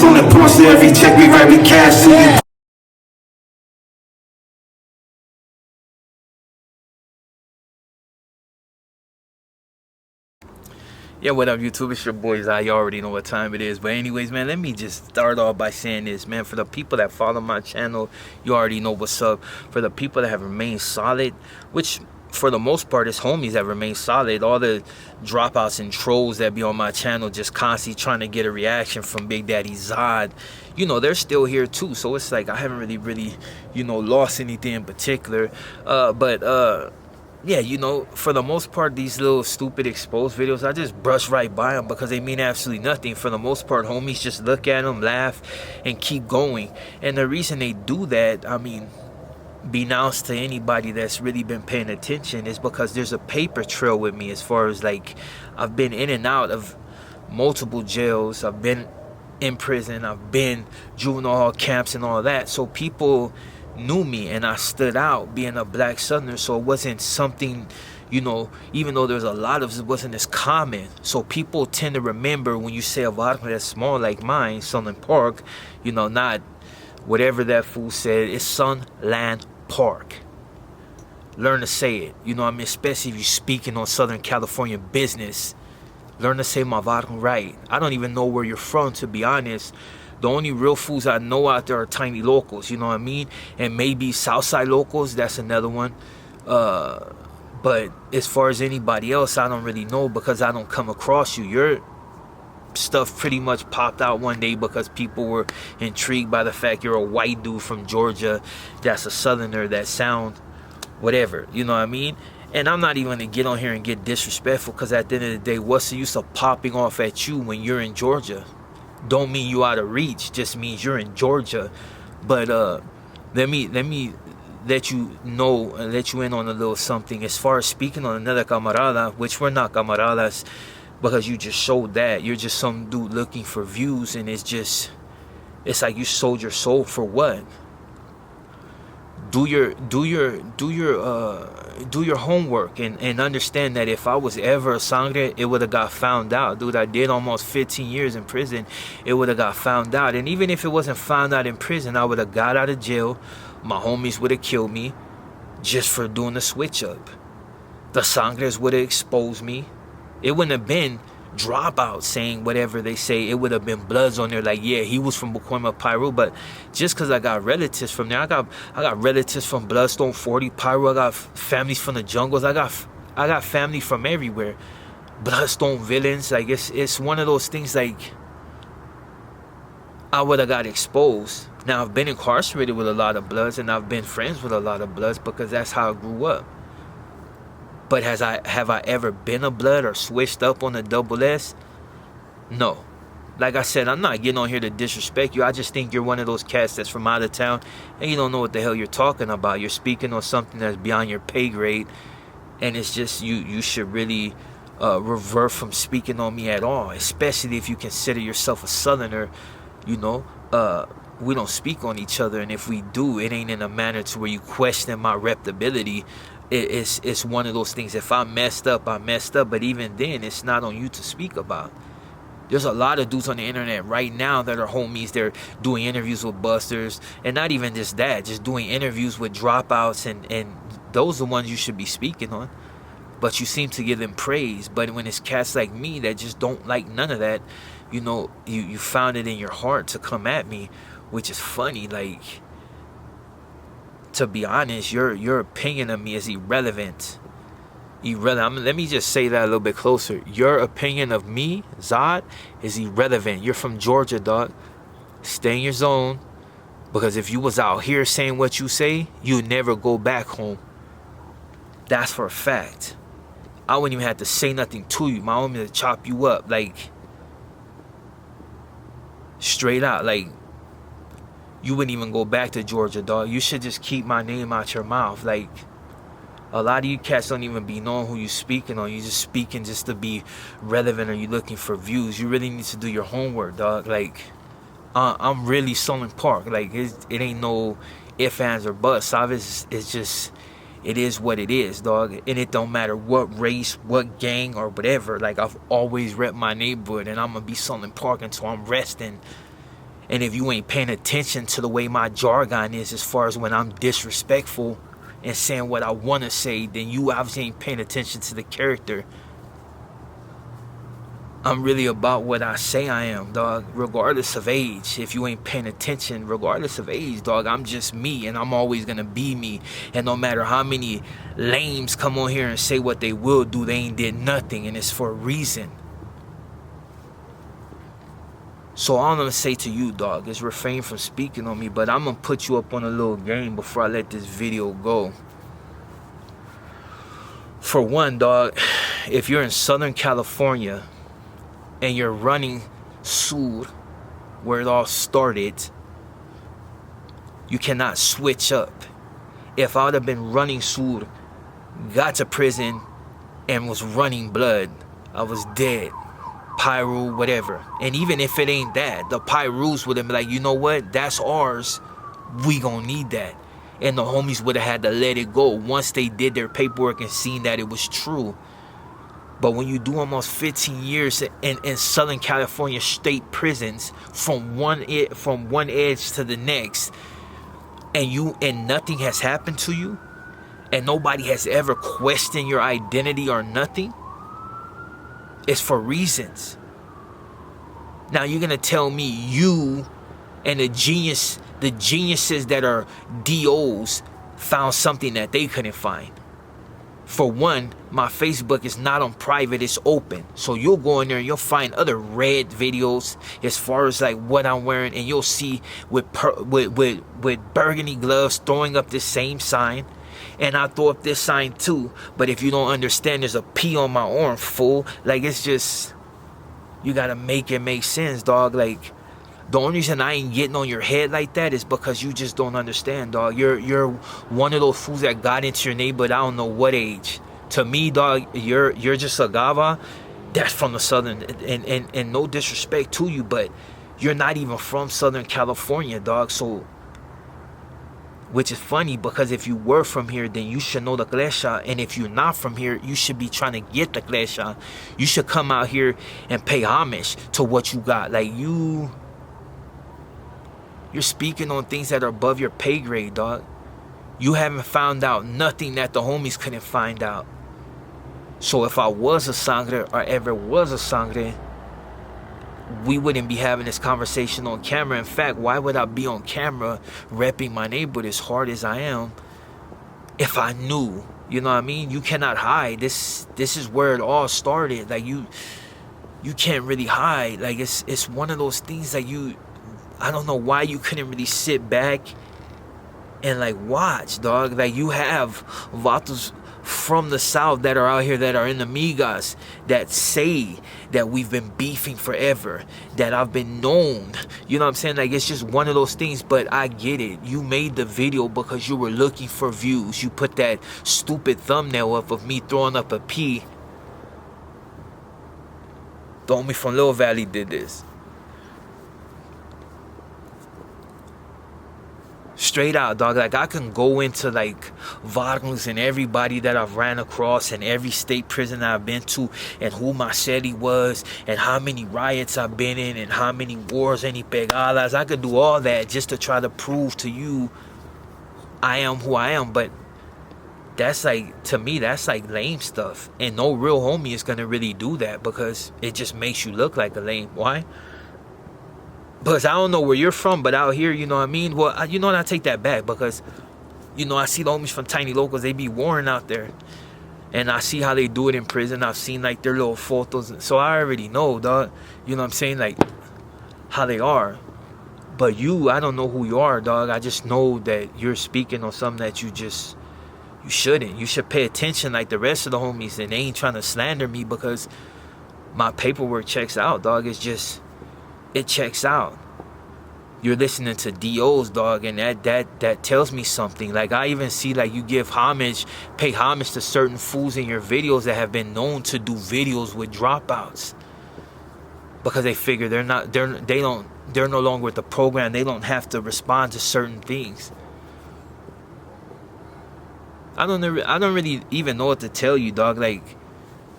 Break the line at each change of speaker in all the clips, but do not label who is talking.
selling porn, so every check we write, we cash to you.
Yeah, what up, YouTube? It's your boys. You already know what time it is. But anyways, man, let me just start off by saying this, man. For the people that follow my channel, you already know what's up. For the people that have remained solid, which for the most part is homies that remain solid, all the dropouts and trolls that be on my channel just constantly trying to get a reaction from Big Daddy Zod, you know, they're still here too. So it's like I haven't really, you know, lost anything in particular. Yeah, you know, for the most part, these little stupid exposed videos, I just brush right by them because they mean absolutely nothing. For the most part, homies just look at them, laugh, and keep going. And the reason they do that, I mean, be nice to anybody that's really been paying attention, is because there's a paper trail with me as far as, like, I've been in and out of multiple jails. I've been in prison. I've been juvenile hall camps and all that. So people knew me and I stood out being a black Southerner. So it wasn't something, you know, even though there's a lot of it, wasn't as common. So people tend to remember when you say a vodka that's small like mine, Sunland Park, you know, not whatever that fool said. It's Sunland Park. Learn to say it, you know what I mean? Especially if you're speaking on Southern California business. Learn to say my vodka right. I don't even know where you're from, to be honest. The only real fools I know out there are tiny locals, you know what I mean? And maybe Southside locals, that's another one. But as far as anybody else, I don't really know because I don't come across you. Your stuff pretty much popped out one day because people were intrigued by the fact you're a white dude from Georgia that's a Southerner that sound whatever, you know what I mean? And I'm not even going to get on here and get disrespectful because at the end of the day, what's the use of popping off at you when you're in Georgia? Don't mean you out of reach, just means you're in Georgia. But let me let you know and let you in on a little something. As far as speaking on another camarada, which we're not camaradas because you just showed that. You're just some dude looking for views, and it's like you sold your soul for what? Do your homework and understand that if I was ever a sangre, it would have got found out. Dude, I did almost 15 years in prison. It would have got found out. And even if it wasn't found out in prison, I would have got out of jail. My homies would have killed me just for doing the switch up. The sangres would have exposed me. It wouldn't have been dropouts saying whatever they say. It would have been Bloods on there like, yeah, he was from Pacoima, Piru. But just because I got relatives from there, I got relatives from Bloodstone 40, Piru. I got families from the jungles. I got family from everywhere. Bloodstone villains. Like, it's one of those things, like, I would have got exposed. Now, I've been incarcerated with a lot of Bloods, and I've been friends with a lot of Bloods because that's how I grew up. But have I ever been a Blood or switched up on the double S? No. Like I said, I'm not getting on here to disrespect you. I just think you're one of those cats that's from out of town and you don't know what the hell you're talking about. You're speaking on something that's beyond your pay grade, and it's just you should really revert from speaking on me at all, especially if you consider yourself a Southerner. You know, we don't speak on each other, and if we do, it ain't in a manner to where you question my reputability. It's one of those things. If I messed up, I messed up. But even then, it's not on you to speak about. There's a lot of dudes on the internet right now that are homies. They're doing interviews with busters. And not even just that, just doing interviews with dropouts. And those are the ones you should be speaking on. But you seem to give them praise. But when it's cats like me that just don't like none of that, you know, you found it in your heart to come at me, which is funny. Like, to be honest, your opinion of me is irrelevant. Let me just say that a little bit closer. Your opinion of me, Zod, is irrelevant. You're from Georgia, dog. Stay in your zone. Because if you was out here saying what you say, you'd never go back home. That's for a fact. I wouldn't even have to say nothing to you. My homie to chop you up. Like, straight out. Like, you wouldn't even go back to Georgia, dog. You should just keep my name out your mouth. Like, a lot of you cats don't even be knowing who you speaking on. You just speaking just to be relevant, or you looking for views. You really need to do your homework, dog. Like, I'm really Sunland Park. Like, it ain't no ifs, ands, or buts. It's just, it is what it is, dog. And it don't matter what race, what gang, or whatever. Like, I've always repped my neighborhood, and I'm gonna be Sunland Park until I'm resting. And if you ain't paying attention to the way my jargon is as far as when I'm disrespectful and saying what I want to say, then you obviously ain't paying attention to the character. I'm really about what I say I am, dog, regardless of age. If you ain't paying attention, regardless of age, dog, I'm just me, and I'm always gonna be me. And no matter how many lames come on here and say what they will do, they ain't did nothing, and it's for a reason. So all I'm gonna say to you, dog, is refrain from speaking on me, but I'm gonna put you up on a little game before I let this video go. For one, dog, if you're in Southern California and you're running Sur, where it all started, you cannot switch up. If I would have been running Sur, got to prison, and was running blood, I was dead. Pyro, whatever. And even if it ain't that, the Pyros would have been like, you know what? That's ours. We gonna need that. And the homies would have had to let it go once they did their paperwork and seen that it was true. But when you do almost 15 years in Southern California state prisons, from one edge to the next, and nothing has happened to you, and nobody has ever questioned your identity or nothing, it's for reasons. Now you're gonna tell me you and the geniuses that are DOs found something that they couldn't find. For one, my Facebook is not on private, it's open. So you'll go in there and you'll find other red videos as far as like what I'm wearing, and you'll see with burgundy gloves throwing up this same sign. And I throw up this sign too. But if you don't understand, there's a P on my arm, fool. Like, it's just, you gotta make it make sense, dog. Like, the only reason I ain't getting on your head like that is because you just don't understand, dog. You're one of those fools that got into your neighborhood, I don't know what age. To me, dog, you're just a gava. That's from the Southern, and no disrespect to you, but you're not even from Southern California, dog. So, which is funny, because if you were from here, then you should know the Klesha. And if you're not from here, you should be trying to get the Klesha. You should come out here and pay homage to what you got. Like, you're speaking on things that are above your pay grade, dog. You haven't found out nothing that the homies couldn't find out. So if I was a sangre, or ever was a sangre, we wouldn't be having this conversation on camera. In fact, why would I be on camera repping my neighborhood as hard as I am if I knew? You know what I mean? You cannot hide. This is where it all started. Like, you can't really hide. Like, it's one of those things that I don't know why you couldn't really sit back and like watch, dog. Like, you have vatos from the South that are out here, that are in the migas, that say that we've been beefing forever, that I've been known. You know what I'm saying? Like, it's just one of those things. But I get it. You made the video because you were looking for views. You put that stupid thumbnail up of me throwing up a P. The homie from Lil Valley did this. Straight out, dog. Like, I can go into like Vargas and everybody that I've ran across in every state prison I've been to, and who my city was, and how many riots I've been in, and how many wars, any pegadas. I could do all that just to try to prove to you I am who I am. But that's like, to me, that's like lame stuff. And no real homie is gonna really do that, because it just makes you look like a lame. Why? Because I don't know where you're from, but out here, you know what I mean? Well, you know what? I take that back, because, you know, I see the homies from Tiny Locals, they be warring out there. And I see how they do it in prison. I've seen, like, their little photos. So I already know, dog. You know what I'm saying? Like, how they are. But I don't know who you are, dog. I just know that you're speaking on something that you shouldn't. You should pay attention like the rest of the homies. And they ain't trying to slander me because my paperwork checks out, dog. It's just... it checks out. You're listening to DOs, dog, and that tells me something. Like, I even see, like, you give homage, pay homage to certain fools in your videos that have been known to do videos with dropouts, because they figure they're no longer with the program. They don't have to respond to certain things. I don't really even know what to tell you, dog. Like,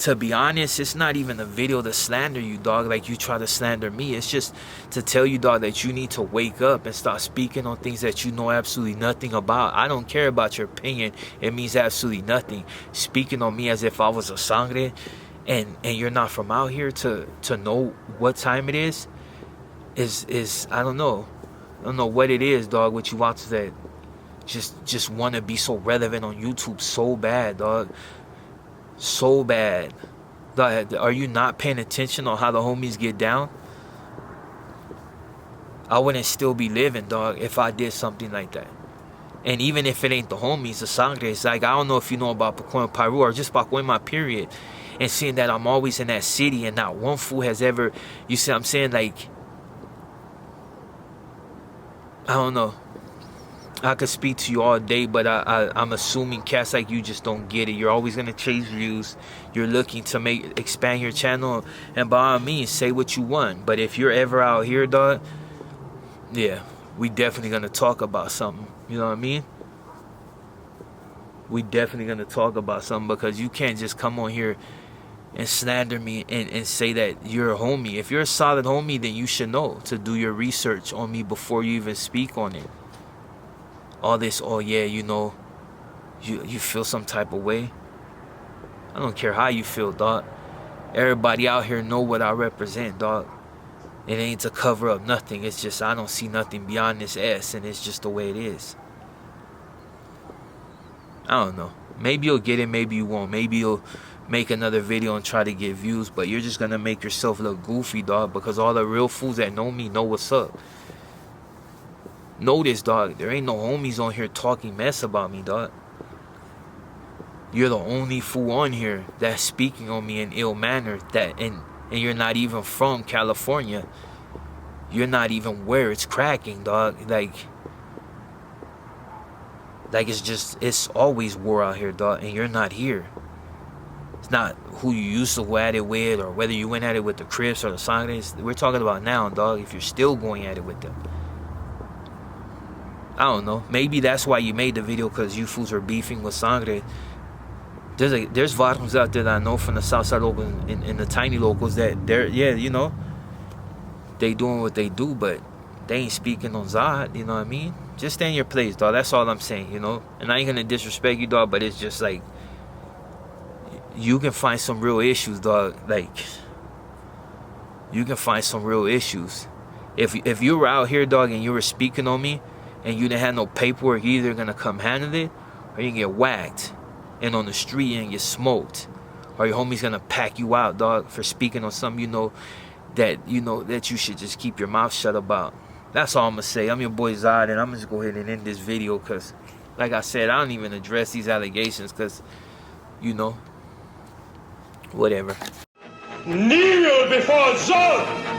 to be honest, it's not even a video to slander you, dog, like you try to slander me. It's just to tell you, dog, that you need to wake up and start speaking on things that you know absolutely nothing about. I don't care about your opinion. It means absolutely nothing. Speaking on me as if I was a sangre and you're not from out here to know what time it is I don't know. I don't know what it is, dog, what you watch that just want to be so relevant on YouTube so bad, dog. So bad. Dog, are you not paying attention on how the homies get down? I wouldn't still be living, dog, if I did something like that. And even if it ain't the homies, the sangre, it's like, I don't know if you know about Pacoima, Peru, or just Pacoima, period. And seeing that I'm always in that city and not one fool has ever, you see what I'm saying? Like, I don't know. I could speak to you all day, but I'm assuming cats like you just don't get it. You're always gonna chase views. You're looking to expand your channel, and by all means, say what you want. But if you're ever out here, dog, yeah, we definitely gonna talk about something. You know what I mean? We definitely gonna talk about something, because you can't just come on here and slander me and say that you're a homie. If you're a solid homie, then you should know to do your research on me before you even speak on it. All this, oh yeah, you know, you feel some type of way. I don't care how you feel, dog. Everybody out here know what I represent, dog. It ain't to cover up nothing. It's just I don't see nothing beyond this S, and it's just the way it is. I don't know. Maybe you'll get it, maybe you won't. Maybe you'll make another video and try to get views, but you're just gonna make yourself look goofy, dog, because all the real fools that know me know what's up. Know this, dog. There ain't no homies on here talking mess about me, dog. You're the only fool on here that's speaking on me in ill manner, and you're not even from California. You're not even where it's cracking, dog. Like it's always war out here, dog, and you're not here. It's not who you used to go at it with, or whether you went at it with the Crips or the Sangres. We're talking about now, dog, if you're still going at it with them. I don't know. Maybe that's why you made the video, because you fools are beefing with Sangre. There's Varums out there that I know from the Southside locals and the tiny locals that they're, yeah, you know, they doing what they do, but they ain't speaking on Zod, you know what I mean? Just stay in your place, dog. That's all I'm saying, you know? And I ain't gonna disrespect you, dog, but it's just like, you can find some real issues, dog. Like, you can find some real issues. If you were out here, dog, and you were speaking on me, and you didn't have no paperwork, you're either gonna come handle it, or you can get whacked, and on the street and get smoked, or your homie's gonna pack you out, dog, for speaking on something you know that you should just keep your mouth shut about. That's all I'm gonna say. I'm your boy Zod, and I'm gonna just go ahead and end this video, because, like I said, I don't even address these allegations, because, you know, whatever.
Kneel before Zod!